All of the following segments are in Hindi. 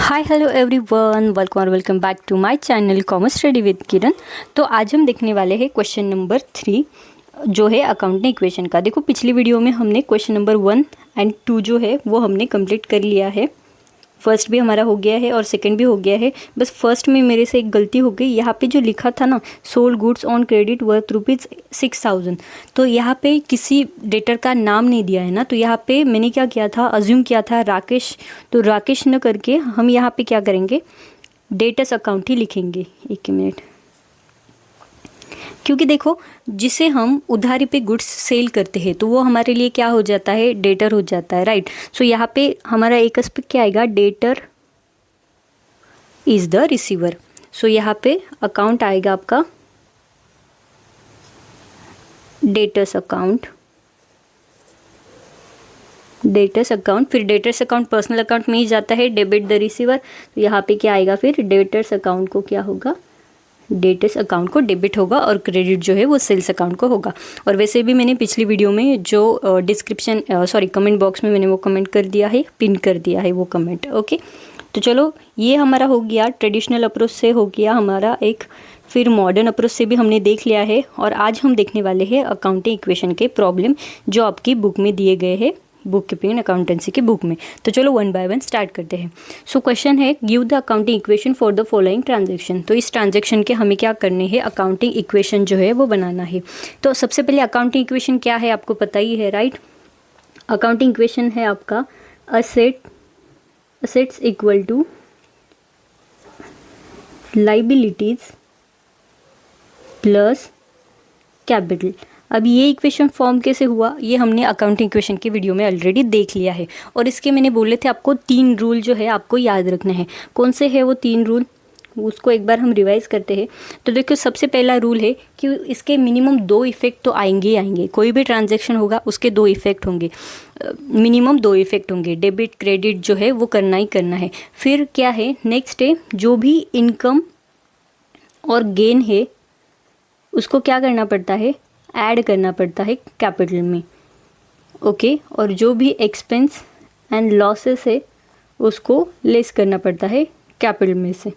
हाय हेलो एवरीवन, वेलकम और welcome back to my channel commerce study with Kiran. तो आज हम देखने वाले हैं क्वेश्चन नंबर 3 जो है अकाउंटिंग इक्वेशन का। देखो पिछली वीडियो में हमने क्वेश्चन नंबर 1 एंड 2 जो है वो हमने कंप्लीट कर लिया है। फर्स्ट भी हमारा हो गया है और सेकंड भी हो गया है। बस फर्स्ट में मेरे से एक गलती हो गई, यहाँ पे जो लिखा था ना sold goods on credit worth ₹6,000, तो यहाँ पे किसी डेटर का नाम नहीं दिया है ना। तो यहाँ पे मैंने क्या किया था, अज्यूम किया था राकेश। तो राकेश न करके हम यहाँ पे क्या करेंगे, डेटर्स अकाउंट ही लिखेंगे। एक मिनट, क्योंकि देखो जिसे हम उधारी पे गुड्स सेल करते हैं तो वो हमारे लिए क्या हो जाता है, डेटर हो जाता है, राइट। सो यहाँ पे हमारा एक एस्पेक्ट क्या आएगा, डेटर इज द रिसीवर। सो यहाँ पे अकाउंट आएगा आपका डेटर्स अकाउंट, डेटर्स अकाउंट। फिर डेटर्स अकाउंट पर्सनल अकाउंट में ही जाता है, डेबिट द रिसीवर। तो यहाँ पे क्या आएगा, फिर डेटर्स अकाउंट को क्या होगा, डेटर्स अकाउंट को डेबिट होगा और क्रेडिट जो है वो सेल्स अकाउंट को होगा। और वैसे भी मैंने पिछली वीडियो में जो डिस्क्रिप्शन कमेंट बॉक्स में मैंने वो कमेंट कर दिया है, पिन कर दिया है वो कमेंट। ओके, तो चलो ये हमारा हो गया, ट्रेडिशनल अप्रोच से हो गया हमारा एक, फिर मॉडर्न अप्रोच से भी हमने देख लिया है। और आज हम देखने वाले हैं अकाउंटिंग इक्वेशन के प्रॉब्लम जो आपकी बुक में दिए गए हैं, बुक कीपिंग एंड अकाउंटेंसी की बुक में। तो चलो वन बाय वन स्टार्ट करते हैं। सो क्वेश्चन है, give the accounting equation for the following transaction. तो इस ट्रांजैक्शन के हमें क्या करने हैं, अकाउंटिंग इक्वेशन जो है वो बनाना है। तो सबसे पहले अकाउंटिंग इक्वेशन क्या है आपको पता ही है, राइट। अकाउंटिंग इक्वेशन है आपका assets equal to liabilities plus capital. अब ये इक्वेशन फॉर्म कैसे हुआ, ये हमने अकाउंटिंग इक्वेशन की वीडियो में ऑलरेडी देख लिया है। और इसके मैंने बोले थे आपको 3 रूल जो है आपको याद रखने हैं। कौन से है वो 3 रूल, उसको एक बार हम रिवाइज करते हैं। तो देखो सबसे पहला रूल है कि इसके मिनिमम 2 इफेक्ट तो आएंगे ही आएंगे। कोई भी ट्रांजैक्शन होगा उसके 2 इफेक्ट होंगे, मिनिमम 2 इफेक्ट होंगे। डेबिट क्रेडिट जो है वो करना ही करना है। फिर क्या है, नेक्स्ट है जो भी इनकम और गेन है उसको क्या करना पड़ता है, ऐड करना पड़ता है कैपिटल में। ओके, और जो भी एक्सपेंस एंड लॉसेस है उसको लेस करना पड़ता है कैपिटल में से।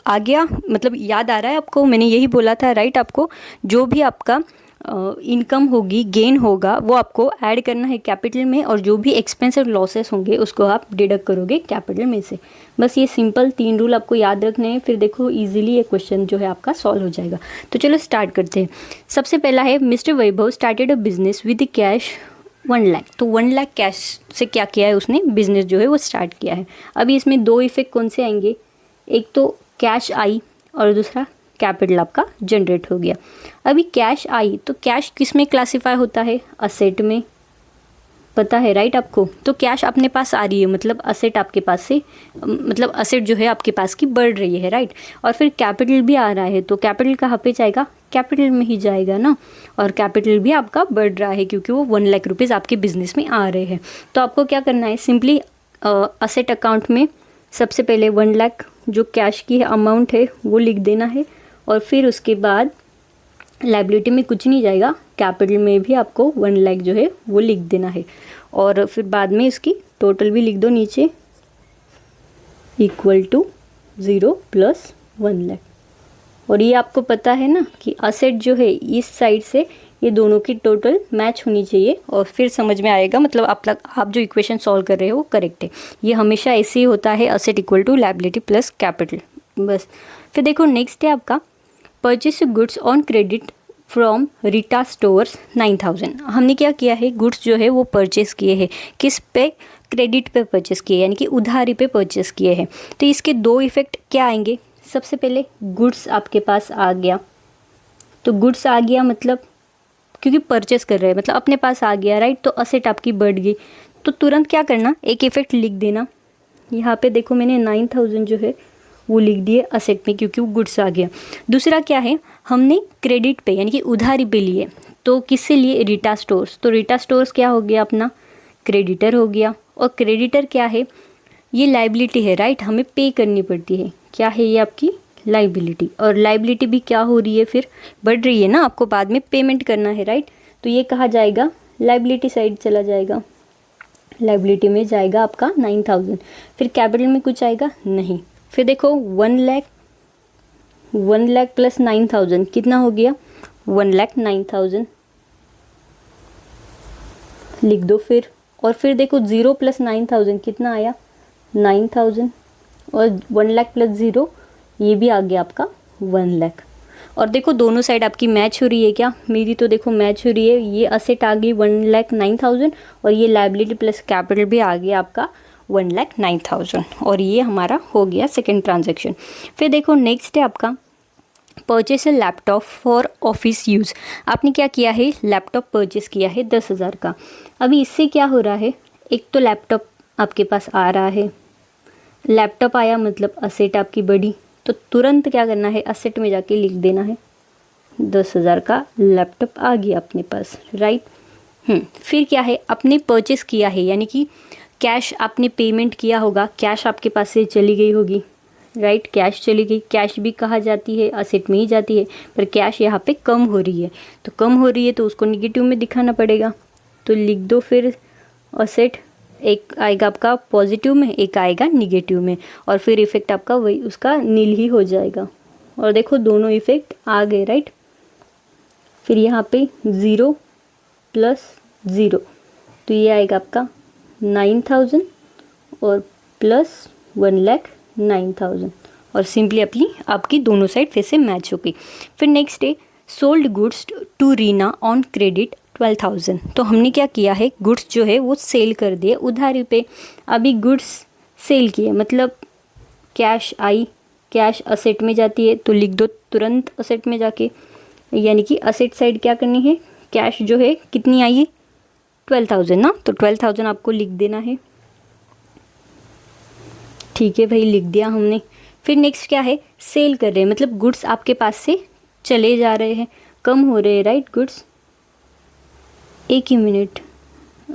आ गया, मतलब याद आ रहा है आपको, मैंने यही बोला था, राइट। आपको जो भी आपका इनकम होगी, गेन होगा, वो आपको ऐड करना है कैपिटल में, और जो भी एक्सपेंस और लॉसेस होंगे उसको आप डिडक्ट करोगे कैपिटल में से। बस ये सिंपल 3 रूल आपको याद रखने हैं। फिर देखो इजीली ये क्वेश्चन जो है आपका सॉल्व हो जाएगा। तो चलो स्टार्ट करते हैं। सबसे पहला है, mister Vaibhav started a business with cash 1 lakh. तो 1 लाख कैश से क्या किया है उसने, बिजनेस जो है वो स्टार्ट किया है। अभी इसमें 2 इफेक्ट कौन से आएंगे, एक तो कैश आई और दूसरा कैपिटल आपका जनरेट हो गया। अभी कैश आई तो कैश किस में क्लासीफाई होता है, असेट में, पता है राइट आपको। तो कैश अपने पास आ रही है, मतलब असेट आपके पास से, मतलब असेट जो है आपके पास की बढ़ रही है, राइट। और फिर कैपिटल भी आ रहा है, तो कैपिटल कहाँ पे जाएगा, कैपिटल में ही जाएगा ना। और कैपिटल भी आपका बढ़ रहा है क्योंकि वो 1 लाख रुपीज़ आपके बिजनेस में आ रहे हैं। तो आपको क्या करना है, सिंपली असेट अकाउंट में सबसे पहले 1 लाख जो कैश की अमाउंट है वो लिख देना है। और फिर उसके बाद लायबिलिटी में कुछ नहीं जाएगा, कैपिटल में भी आपको 1 लाख जो है वो लिख देना है। और फिर बाद में इसकी टोटल भी लिख दो नीचे, इक्वल टू 0 प्लस 1 लाख। और ये आपको पता है ना कि असेट जो है इस साइड से ये दोनों की टोटल मैच होनी चाहिए, और फिर समझ में आएगा, मतलब आप जो इक्वेशन सॉल्व कर रहे हो वो करेक्ट है। ये हमेशा ऐसे ही होता है, asset equal to liability plus capital, बस। फिर देखो नेक्स्ट है आपका, purchase goods on credit from Rita stores 9,000। हमने क्या किया है, गुड्स जो है वो परचेस किए हैं, किस पे, क्रेडिट पे परचेस किए, यानी कि उधारी पे परचेस किए हैं। तो इसके 2 इफेक्ट क्या आएंगे, सबसे पहले गुड्स आपके पास आ गया। तो गुड्स आ गया मतलब क्योंकि परचेस कर रहे हैं मतलब अपने पास आ गया, राइट। तो असेट आपकी बढ़ गई, तो तुरंत क्या करना, एक इफेक्ट लिख देना। यहाँ पे देखो मैंने 9,000 जो है वो लिख दिए असेट में क्योंकि वो गुड्स आ गया। दूसरा क्या है, हमने क्रेडिट पे यानी कि उधारी पे लिए, तो किससे लिए, रीटा स्टोर्स। तो रीटा स्टोर्स क्या हो गया, अपना क्रेडिटर हो गया। और क्रेडिटर क्या है, ये लायबिलिटी है, राइट, हमें पे करनी पड़ती है। क्या है ये आपकी लायबिलिटी, और लायबिलिटी भी क्या हो रही है, फिर बढ़ रही है ना, आपको बाद में पेमेंट करना है, राइट। तो ये कहा जाएगा लायबिलिटी साइड चला जाएगा। लाइबिलिटी में जाएगा आपका 9,000। फिर कैपिटल में कुछ आएगा नहीं। फिर देखो 1 लाख प्लस 9,000 कितना हो गया, 1,09,000 लिख दो फिर। और फिर देखो 0 प्लस 9,000 कितना आया, 9,000। और 1 लाख प्लस 0 ये भी आ गया आपका 1 लाख। और देखो दोनों साइड आपकी मैच हो रही है क्या, मेरी तो देखो मैच हो रही है। ये असेट आ गई 1,09,000 और ये लाइबिलिटी प्लस कैपिटल भी आ गया आपका 1,09,000। और ये हमारा हो गया सेकेंड ट्रांजेक्शन। फिर देखो नेक्स्ट है आपका purchase A laptop for office use. आपने क्या किया है, लैपटॉप परचेस किया है 10,000 का। अभी इससे क्या हो रहा है, एक तो लैपटॉप आपके पास आ रहा है, लैपटॉप आया मतलब असेट आपकी बढ़ी, तो तुरंत क्या करना है, असेट में जाके लिख देना है 10,000 का लैपटॉप आ गया अपने पास, राइट। फिर क्या है, आपने परचेस किया है यानी कि कैश आपने पेमेंट किया होगा, कैश आपके पास से चली गई होगी, राइट। कैश चली गई, कैश भी कहाँ जाती है, असेट में ही जाती है, पर कैश यहाँ पे कम हो रही है, तो कम हो रही है तो उसको निगेटिव में दिखाना पड़ेगा। तो लिख दो फिर असेट, एक आएगा आपका पॉजिटिव में, एक आएगा निगेटिव में, और फिर इफेक्ट आपका वही उसका नील ही हो जाएगा। और देखो दोनों इफेक्ट आ गए, राइट। फिर यहाँ पे 0 प्लस 0 तो ये आएगा आपका 9,000 और प्लस 1,09,000 और सिंपली आपकी दोनों साइड फिर से मैच हो गई। फिर नेक्स्ट है sold goods to Rina on credit 12,000। तो हमने क्या किया है, गुड्स जो है वो सेल कर दिए उधारी पे। अभी गुड्स सेल किए मतलब कैश आई, कैश असेट में जाती है तो लिख दो तुरंत असेट में जाके, यानी कि असेट साइड क्या करनी है, कैश जो है कितनी आई 12,000 ना, तो 12,000 आपको लिख देना है। ठीक है भाई, लिख दिया हमने। फिर नेक्स्ट क्या है, सेल कर रहे हैं मतलब गुड्स आपके पास से चले जा रहे हैं, कम हो रहे हैं, राइट। गुड्स, एक ही मिनट,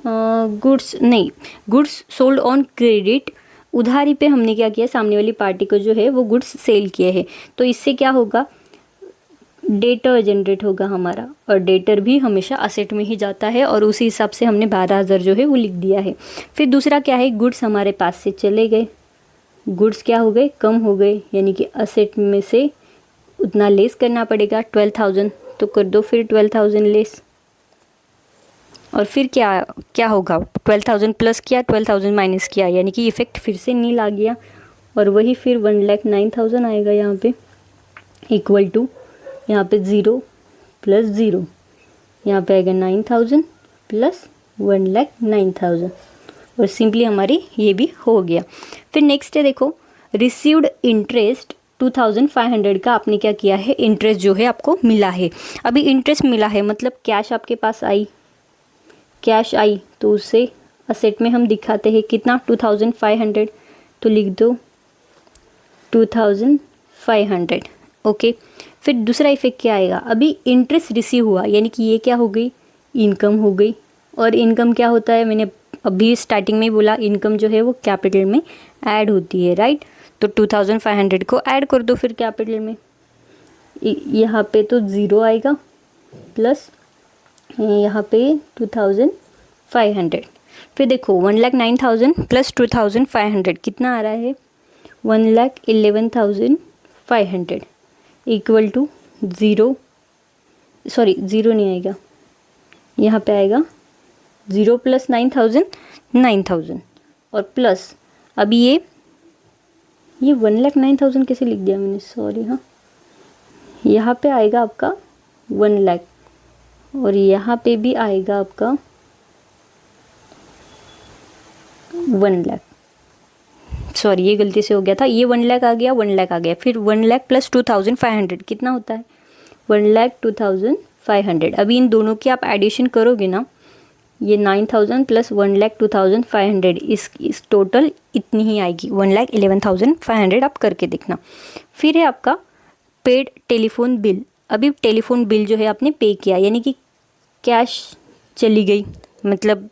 गुड्स नहीं, गुड्स सोल्ड ऑन क्रेडिट, उधारी पे हमने क्या किया, सामने वाली पार्टी को जो है वो गुड्स सेल किए हैं, तो इससे क्या होगा, डेटर जनरेट होगा हमारा, और डेटर भी हमेशा असेट में ही जाता है, और उसी हिसाब से हमने 12,000 जो है वो लिख दिया है। फिर दूसरा क्या है, गुड्स हमारे पास से चले गए, गुड्स क्या हो गए, कम हो गए, यानी कि असेट में से उतना लेस करना पड़ेगा 12,000, तो कर दो फिर 12,000 लेस। और फिर क्या क्या होगा, 12,000 प्लस किया, 12,000 माइनस किया, यानी कि इफेक्ट फिर से नील आ गया, और वही फिर 1,09,000 आएगा यहाँ पे, इक्वल टू यहाँ पे 0 प्लस 0, यहाँ पे आएगा 9,000 प्लस 1,09,000, और सिंपली हमारी ये भी हो गया। फिर नेक्स्ट है देखो रिसीव्ड इंटरेस्ट 2,500 का आपने क्या किया है, इंटरेस्ट जो है आपको मिला है। अभी इंटरेस्ट मिला है मतलब कैश आपके पास आई, कैश आई तो उससे असेट में हम दिखाते हैं कितना 2,500, तो लिख दो 2,500, ओके। फिर दूसरा इफेक्ट क्या आएगा, अभी इंटरेस्ट रिसीव हुआ यानी कि ये क्या हो गई, इनकम हो गई। और इनकम क्या होता है, मैंने अभी स्टार्टिंग में ही बोला, इनकम जो है वो कैपिटल में ऐड होती है, राइट। तो 2,500 को ऐड कर दो फिर कैपिटल में, यहाँ पे तो 0 आएगा प्लस यहाँ पे 2,500। फिर देखो 1,09,000 प्लस 2,500 कितना आ रहा है, 1,11,500 इक्वल टू 0, सॉरी 0 नहीं आएगा, यहाँ पे आएगा 0 प्लस 9,000 9,000 और प्लस अभी ये 1,09,000 कैसे लिख दिया मैंने, सॉरी। हाँ, यहाँ पे आएगा आपका 1 लाख और यहाँ पे भी आएगा आपका 1 लाख, सॉरी ये गलती से हो गया था, ये 1 लाख आ गया, 1 लाख आ गया, फिर 1 लाख प्लस 2,500 कितना होता है, 1,02,500। अभी इन दोनों की आप एडिशन करोगे ना, ये 9,000 प्लस 1,02,500 इस टोटल इतनी ही आएगी, 1,11,500 आप करके देखना। फिर है आपका पेड टेलीफोन बिल। अभी टेलीफोन बिल जो है आपने पे किया, यानी कि कैश चली गई मतलब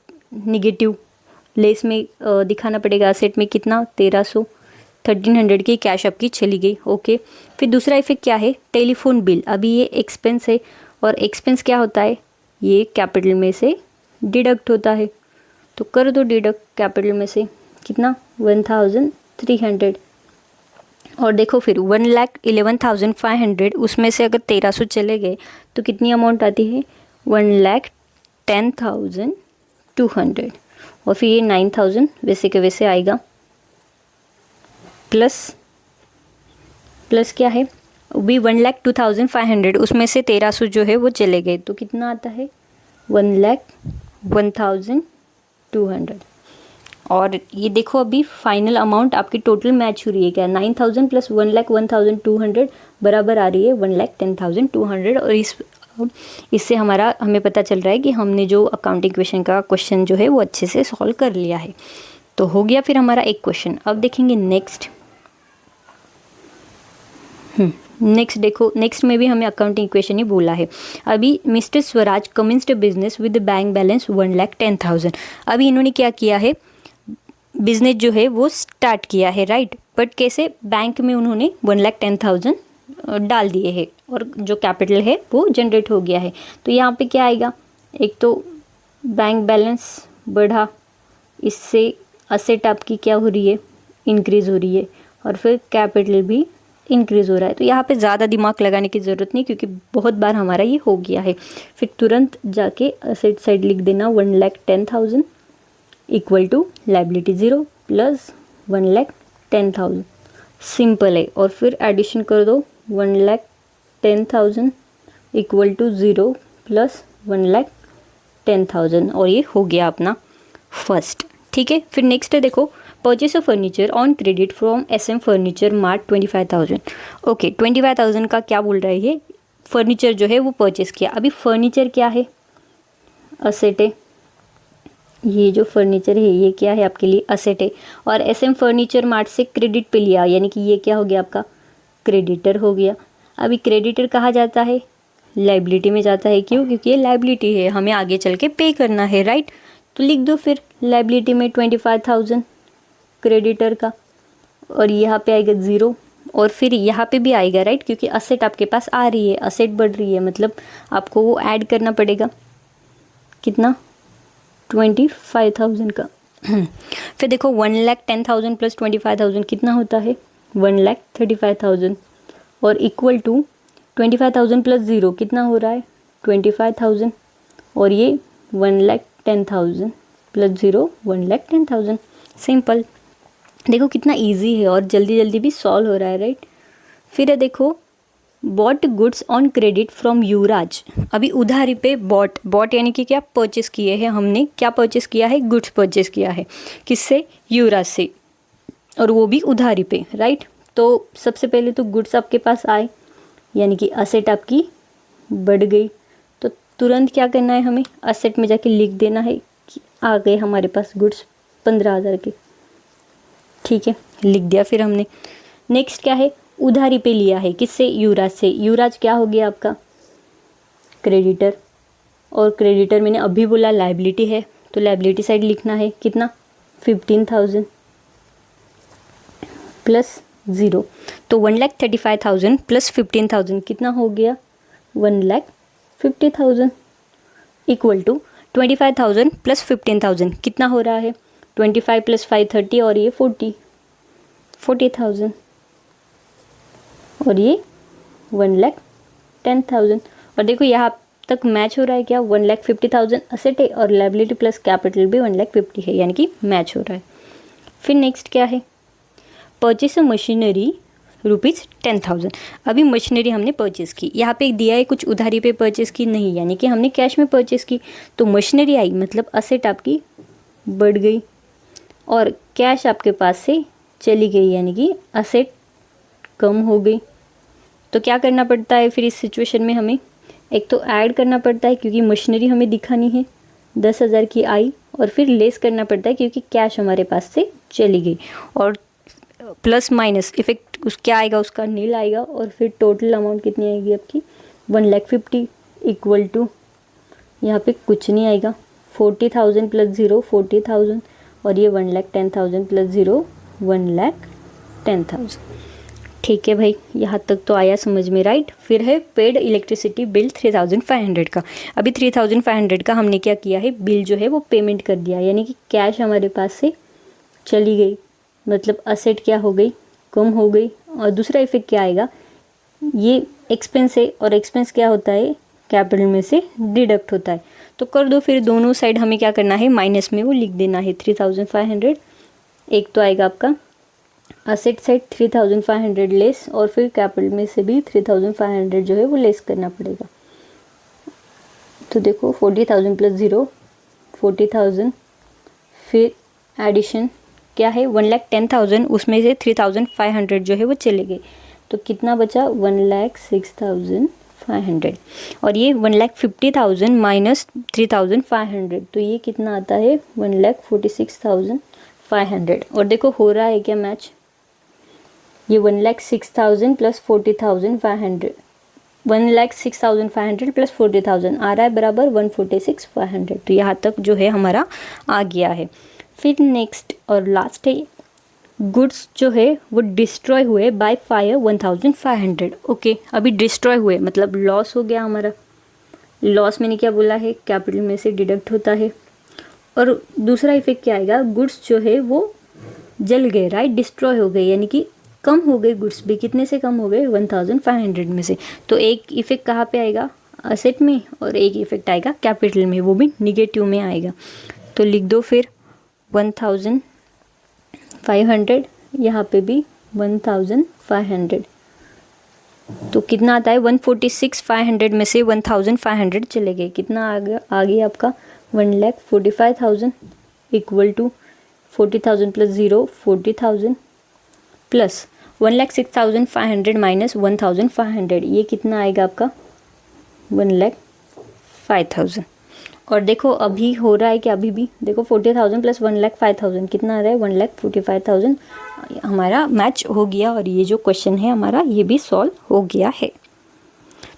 निगेटिव, लेस में दिखाना पड़ेगा असेट में कितना 1,300 की कैश आपकी चली गई, ओके। फिर दूसरा इफेक्ट क्या है, टेलीफोन बिल। अभी ये एक्सपेंस है और एक्सपेंस क्या होता है, ये कैपिटल में से डिडक्ट होता है, तो कर दो डिडक्ट कैपिटल में से कितना 1300। और देखो फिर 1,11,500 उसमें से अगर 1300 चले गए तो कितनी अमाउंट आती है 1,10,200। और फिर ये 9,000 वैसे के वैसे आएगा, प्लस क्या है भी 1,02,500 उसमें से 1300 जो है वो चले गए तो कितना आता है 1,01,200। और ये देखो अभी फाइनल अमाउंट आपकी टोटल मैच हो रही है क्या 9,000 प्लस 1,01,200 बराबर आ रही है 1,10,200। और इससे हमें पता चल रहा है कि हमने जो अकाउंटिंग इक्वेशन का क्वेश्चन जो है वो अच्छे से सॉल्व कर लिया है। तो हो गया फिर हमारा एक क्वेश्चन। अब देखेंगे नेक्स्ट। देखो नेक्स्ट में भी हमें अकाउंटिंग इक्वेशन ही बोला है। अभी mister Swaraj commenced business with bank balance 1,10,000। अभी इन्होंने क्या किया है बिजनेस जो है वो स्टार्ट किया है राइट, बट कैसे बैंक में उन्होंने 1,10,000 डाल दिए हैं और जो कैपिटल है वो जनरेट हो गया है। तो यहाँ पे क्या आएगा, एक तो बैंक बैलेंस बढ़ा, इससे असेट आपकी क्या हो रही है इंक्रीज़ हो रही है, और फिर कैपिटल भी इंक्रीज़ हो रहा है। तो यहाँ पे ज़्यादा दिमाग लगाने की ज़रूरत नहीं क्योंकि बहुत बार हमारा ये हो गया है। फिर तुरंत जाके असेट साइड लिख देना 1,10,000 equal to liability 0 plus 1,10,000 simple है। और फिर एडिशन कर दो 1,10,000 इक्वल टू 0 प्लस 1,10,000 और ये हो गया अपना फर्स्ट। ठीक है, फिर नेक्स्ट है देखो purchase of furniture on credit from SM furniture mart 25,000। Okay 25,000 का क्या बोल रहा है ये फर्नीचर जो है वो परचेस किया। अभी फर्नीचर क्या है असेट है, ये जो फर्नीचर है ये क्या है आपके लिए असेट है। और SM फर्नीचर मार्ट से क्रेडिट पे लिया यानी कि ये क्या हो गया आपका क्रेडिटर हो गया। अभी क्रेडिटर कहाँ जाता है लाइबिलिटी में जाता है, क्यों क्योंकि ये लाइबिलिटी है हमें आगे चल के पे करना है राइट। तो लिख दो फिर लाइबिलिटी में 25,000 क्रेडिटर का, और यहाँ पे आएगा 0 और फिर यहाँ पे भी आएगा राइट क्योंकि असेट आपके पास आ रही है, असेट बढ़ रही है मतलब आपको वो ऐड करना पड़ेगा कितना 25,000 का। फिर देखो 1,10,000 प्लस 25,000 कितना होता है 1,35,000 और इक्वल टू 25,000 प्लस 0 कितना हो रहा है 25,000 और ये 1,10,000 प्लस 0 1,10,000। सिंपल, देखो कितना इजी है और जल्दी जल्दी भी सॉल्व हो रहा है राइट। फिर है देखो bought goods on credit from Yuvraj. अभी उधारी पे बॉट यानी कि क्या परचेस किए हैं हमने, क्या परचेस किया है गुड्स परचेस किया है किससे युवराज से, और वो भी उधारी पे राइट। तो सबसे पहले तो गुड्स आपके पास आए यानी कि असेट आपकी बढ़ गई, तो तुरंत क्या करना है हमें असेट में जाके लिख देना है कि आ गए हमारे पास गुड्स 15,000 के। ठीक है लिख दिया फिर हमने। नेक्स्ट क्या है उधारी पे लिया है किससे युवराज से, युवराज क्या हो गया आपका क्रेडिटर, और क्रेडिटर मैंने अभी बोला लाइबिलिटी है तो लाइबिलिटी साइड लिखना है कितना 15,000 प्लस 0, तो 1,35,000 प्लस 15,000 कितना हो गया 1,50,000 इक्वल टू 25,000 प्लस 15,000 कितना हो रहा है 25 प्लस 5 30 और ये 40,000 और ये 1,10,000। और देखो यहाँ तक मैच हो रहा है क्या 1,50,000 असेट है और लाइबिलिटी प्लस कैपिटल भी 1,50,000 है यानी कि मैच हो रहा है। फिर नेक्स्ट क्या है परचेस मशीनरी ₹10,000। अभी मशीनरी हमने परचेस की, यहाँ पे दिया है कुछ उधारी पे परचेस की नहीं यानी कि हमने कैश में परचेस की, तो मशीनरी आई मतलब असेट आपकी बढ़ गई और कैश आपके पास से चली गई यानी कि असेट कम हो गई। तो क्या करना पड़ता है फिर इस सिचुएशन में हमें एक तो ऐड करना पड़ता है क्योंकि मशीनरी हमें दिखानी है 10,000 की आई, और फिर लेस करना पड़ता है क्योंकि कैश हमारे पास से चली गई, और प्लस माइनस इफेक्ट उस क्या आएगा उसका नील आएगा, और फिर टोटल अमाउंट कितनी आएगी आपकी 1,50,000 इक्वल टू यहाँ पे कुछ नहीं आएगा 40,000 प्लस 0 40,000 और ये 1,10,000 प्लस 0 1,10,000। ठीक है भाई, यहाँ तक तो आया समझ में, राइट। फिर है पेड इलेक्ट्रिसिटी बिल 3500 का। अभी 3500 का हमने क्या किया है, बिल जो है वो पेमेंट कर दिया, यानी कि कैश हमारे पास से चली गई, मतलब असेट क्या हो गई, कम हो गई। और दूसरा इफेक्ट क्या आएगा, ये एक्सपेंस है और एक्सपेंस क्या होता है, कैपिटल में से डिडक्ट होता है। तो कर दो फिर, दोनों साइड हमें क्या करना है, माइनस में वो लिख देना है 3500। एक तो आएगा आपका असेट साइड 3500 लेस, और फिर कैपिटल में से भी 3500 जो है वो लेस करना पड़ेगा। तो देखो 40,000 प्लस 0 40,000, फिर एडिशन क्या है 1,10,000, उसमें से 3,500 जो है वो चले गए, तो कितना बचा 1,06,500। और ये 1,50,000 माइनस 3,500, तो ये कितना आता है 1,46,500। और देखो हो रहा है क्या मैच, ये 1,06,000 प्लस 40,500, 1,06,500 प्लस 40,000 आ रहा है बराबर 146,500। तो यहाँ तक जो है हमारा आ गया है। फिर नेक्स्ट और लास्ट है, गुड्स जो है वो डिस्ट्रॉय हुए बाय फायर 1,500। ओके, अभी डिस्ट्रॉय हुए मतलब लॉस हो गया हमारा। लॉस मैंने क्या बोला है, कैपिटल में से डिडक्ट होता है। और दूसरा इफेक्ट क्या आएगा, गुड्स जो है वो जल गए, राइट, डिस्ट्रॉय हो गए, यानी कि कम हो गए गुड्स भी। कितने से कम हो गए 1,500 में से। तो एक इफेक्ट कहाँ पे आएगा, असेट में, और एक इफेक्ट आएगा कैपिटल में, वो भी निगेटिव में आएगा। तो लिख दो फिर 1,500, यहाँ पे भी 1,500। तो कितना आता है 146,500 में से 1,500 चले गए, कितना आ गया आपका 1,45,000 equal to 40,000 plus 0 40,000 plus 1,06,500 minus 1,500, ये कितना आएगा आपका 1,05,000। और देखो अभी हो रहा है कि अभी भी देखो 40,000 प्लस 1,05,000 कितना आ रहा है 1,45,000, हमारा मैच हो गया। और ये जो क्वेश्चन है हमारा ये भी सॉल्व हो गया है।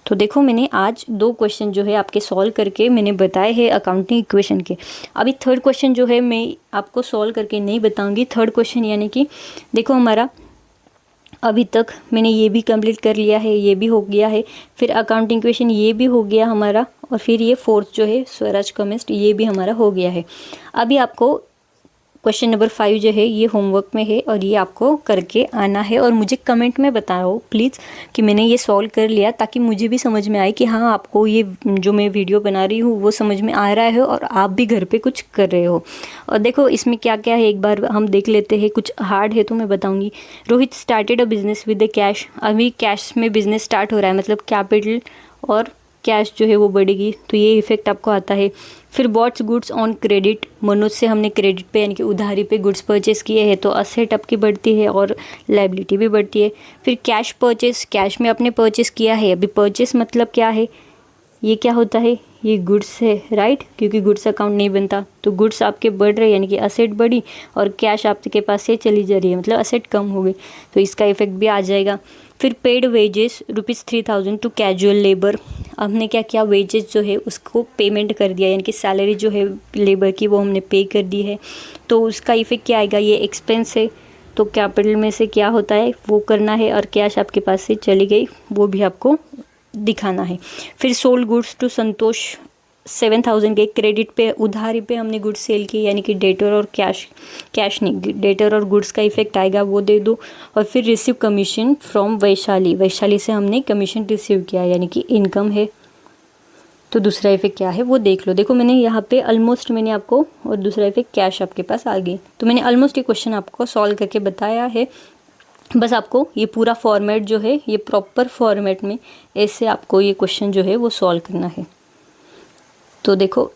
तो देखो मैंने आज 2 क्वेश्चन जो है आपके सॉल्व करके मैंने बताए हैं अकाउंटिंग इक्वेशन के। अभी थर्ड क्वेश्चन जो है मैं आपको सॉल्व करके नहीं बताऊंगी। थर्ड क्वेश्चन यानी कि देखो हमारा अभी तक मैंने ये भी कंप्लीट कर लिया है, ये भी हो गया है, फिर अकाउंटिंग इक्वेशन ये भी हो गया हमारा, और फिर ये फोर्थ जो है स्वराज कमिस्ट ये भी हमारा हो गया है। अभी आपको क्वेश्चन नंबर 5 जो है ये होमवर्क में है और ये आपको करके आना है, और मुझे कमेंट में बताओ प्लीज़ कि मैंने ये सॉल्व कर लिया, ताकि मुझे भी समझ में आए कि हाँ आपको ये जो मैं वीडियो बना रही हूँ वो समझ में आ रहा है और आप भी घर पे कुछ कर रहे हो। और देखो इसमें क्या क्या है एक बार हम देख लेते हैं, कुछ हार्ड है तो मैं बताऊँगी। Rohit started a business with the cash, अभी कैश में बिजनेस स्टार्ट हो रहा है, मतलब कैपिटल और कैश जो है वो बढ़ेगी, तो ये इफेक्ट आपको आता है। फिर bots goods on credit, Manoj से हमने क्रेडिट पे यानी कि उधारी पे गुड्स परचेस किए हैं, तो असेट आपकी बढ़ती है और लायबिलिटी भी बढ़ती है। फिर कैश परचेस, कैश में आपने परचेस किया है, अभी परचेस मतलब क्या है, ये क्या होता है, ये गुड्स है, राइट, क्योंकि गुड्स अकाउंट नहीं बनता, तो गुड्स आपके बढ़ रहे यानी कि असेट बढ़ी, और कैश आपके पास से चली जा रही है मतलब असेट कम हो गई, तो इसका इफेक्ट भी आ जाएगा। फिर paid wages ₹3,000 to casual labour, हमने क्या किया, वेजेस जो है उसको पेमेंट कर दिया, यानी कि सैलरी जो है लेबर की वो हमने पे कर दी है, तो उसका इफेक्ट क्या आएगा, ये एक्सपेंस है, तो कैपिटल में से क्या होता है वो करना है, और कैश आपके पास से चली गई वो भी आपको दिखाना है। फिर सोल्ड गुड्स टू संतोष 7,000 के क्रेडिट पे, उधारी पे हमने गुड्स सेल किए, यानी कि डेटर और कैश नहीं, डेटर और गुड्स का इफेक्ट आएगा वो दे दो। और फिर receive commission from Vaishali, Vaishali से हमने कमीशन रिसीव किया यानी कि इनकम है, तो दूसरा इफेक्ट क्या है वो देख लो। देखो मैंने यहाँ पे ऑलमोस्ट मैंने आपको, और दूसरा इफेक्ट कैश आपके पास आ गई, तो मैंने ऑलमोस्ट ये क्वेश्चन आपको सॉल्व करके बताया है। बस आपको ये पूरा फॉर्मेट जो है ये प्रॉपर फॉर्मेट में ऐसे आपको ये क्वेश्चन जो है वो सॉल्व करना है। तो देखो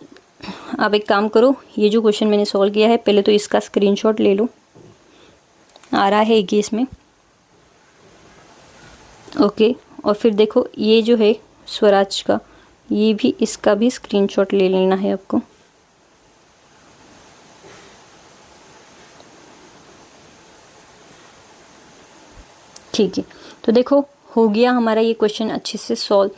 आप एक काम करो, ये जो क्वेश्चन मैंने सॉल्व किया है पहले तो इसका स्क्रीनशॉट ले लो, आ रहा है कि इसमें, ओके। और फिर देखो ये जो है स्वराज का, ये भी इसका भी स्क्रीनशॉट ले लेना है आपको। ठीक है, तो देखो हो गया हमारा ये क्वेश्चन अच्छे से सॉल्व।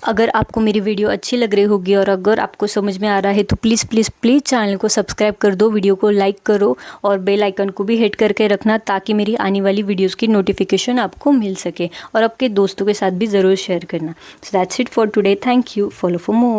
अगर आपको मेरी वीडियो अच्छी लग रही होगी और अगर आपको समझ में आ रहा है तो प्लीज़ प्लीज़ प्लीज़ चैनल को सब्सक्राइब कर दो, वीडियो को लाइक करो और बेल आइकन को भी हिट करके रखना ताकि मेरी आने वाली वीडियोस की नोटिफिकेशन आपको मिल सके, और आपके दोस्तों के साथ भी ज़रूर शेयर करना। So that's it for today, thank you, follow for more.